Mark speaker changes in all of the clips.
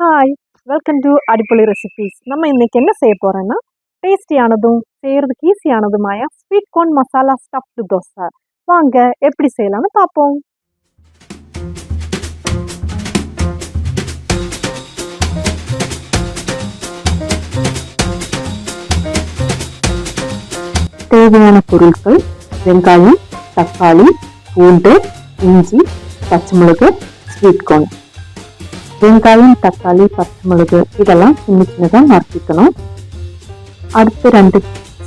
Speaker 1: Hi, welcome to Adipoli recipes. நம்ம இன்னைக்கு என்ன செய்ய போறோம்னா டேஸ்டியானதும் செய்யறதுக்கு ஈஸியானதுமாய sweet corn masala stuffed dosa. வாங்க எப்படி செய்யலாம்னு பார்ப்போம்.
Speaker 2: தேவையான பொருட்கள்: வெங்காயம், தக்காளி, பூண்டு, இஞ்சி, பச்சை மிளகு, ஸ்வீட் கார்ன். வெங்காயம், தக்காளி, பச்சை மிளகு இதெல்லாம் சின்ன சின்னதாக நறுக்கிக்கணும். அடுத்து 2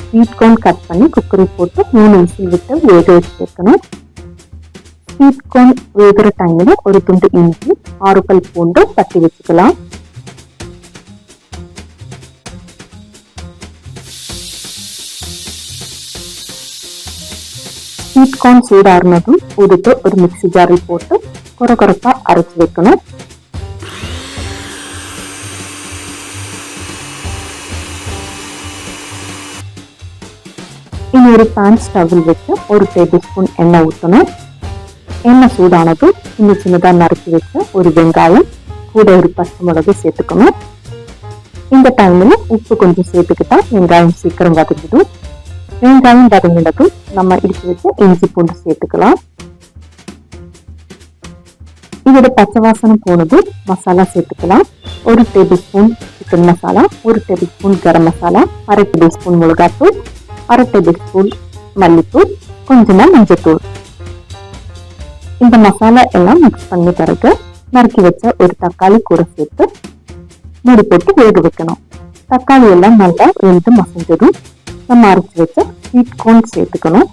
Speaker 2: ஸ்வீட் கார்ன் கட் பண்ணி குக்கரில் போட்டு 3 விசில் விட்டு வேக வச்சு வைக்கணும். ஸ்வீட் கார்ன் வேகிற டைமில் ஒரு துண்டு இஞ்சி, 6 பல் பூண்டு தட்டி வச்சுக்கலாம். ஸ்வீட் கார்ன் சூடாறினதும் உதுத்து ஒரு மிக்சி ஜாரில் போட்டு கொரகொரப்பா அரைச்சி வைக்கணும். இனி ஒரு பேன் ஸ்டவ்வில் வச்சு 1 டேபிள் ஸ்பூன் எண்ணெய் ஊற்றணும். எண்ணெய் சூடானதும் சின்ன சின்னதாக நறுக்கி வச்ச ஒரு வெங்காயம் கூட ஒரு பச்சை மிளகு சேர்த்துக்கணும். இந்த டைமில் உப்பு கொஞ்சம் சேர்த்துக்கிட்டா வெங்காயம் சீக்கிரம் வதங்கிடும். வெங்காயம் வதங்கினதும் நம்ம இடிச்சு வச்சு இஞ்சி பூண்டு சேர்த்துக்கலாம். இதோட பச்சை வாசனை போனது மசாலா சேர்த்துக்கலாம். 1 tablespoon chicken masala, 1 tablespoon garam masala, 1/2 tablespoon மிளகாத்தூள், 1/2 டேபிள் ஸ்பூன் மல்லித்தூள், கொஞ்சமா மஞ்சத்தூள். இந்த மசாலா எல்லாம் மிக்ஸ் பண்ணி பிறகு நறுக்கி வச்ச ஒரு தக்காளி கூட சேர்த்து மூடி போட்டு வேக வைக்கணும். தக்காளி எல்லாம் நல்லா வெந்து மசஞ்சதும் நம்ம அரைச்சி வச்ச ஸ்வீட் கார்ன் சேர்த்துக்கணும்.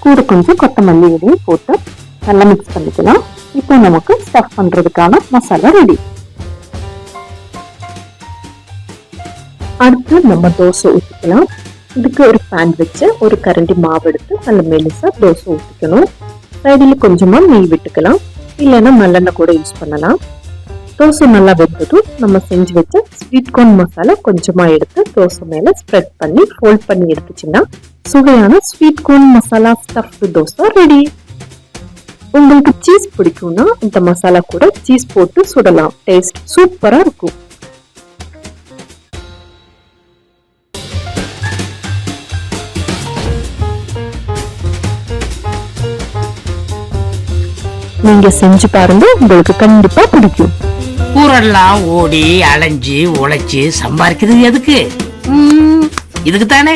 Speaker 2: கூட கொஞ்சம் கொத்தமல்லி இலையும் போட்டு நல்லா மிக்ஸ் பண்ணிக்கலாம். இப்போ நமக்கு ஸ்டஃப் பண்றதுக்கான மசாலா ரெடி. அடுத்து நம்ம தோசை ஊற்றிக்கலாம். இதுக்கு ஒரு பேன் வச்சு ஒரு கரண்டி மாவு எடுத்து நல்ல மெலிசா தோசை ஊற்றிக்கணும். சைடில் கொஞ்சமா நெய் விட்டுக்கலாம், இல்லைன்னா நல்லெண்ணெய் கூட யூஸ் பண்ணலாம். தோசை நல்லா வெந்ததும் நம்ம செஞ்சு வச்ச ஸ்வீட் கார்ன் மசாலா கொஞ்சமா எடுத்து தோசை மேல ஸ்ப்ரெட் பண்ணி ஃபோல்ட் பண்ணி எடுத்துச்சுன்னா சுவையான sweet corn masala stuffed dosa ready. உங்களுக்கு சீஸ் பிடிக்கும்னா இந்த மசாலா கூட சீஸ் போட்டு சுடலாம். டேஸ்ட் சூப்பரா இருக்கும். நீங்க செஞ்சு பாருங்க, உங்களுக்கு கண்டிப்பா பிடிக்கும்.
Speaker 3: ஊரெல்லாம் ஓடி அலைஞ்சு உழைச்சு சம்பாதிக்கிறது எதுக்கு? இதுக்கு தானே.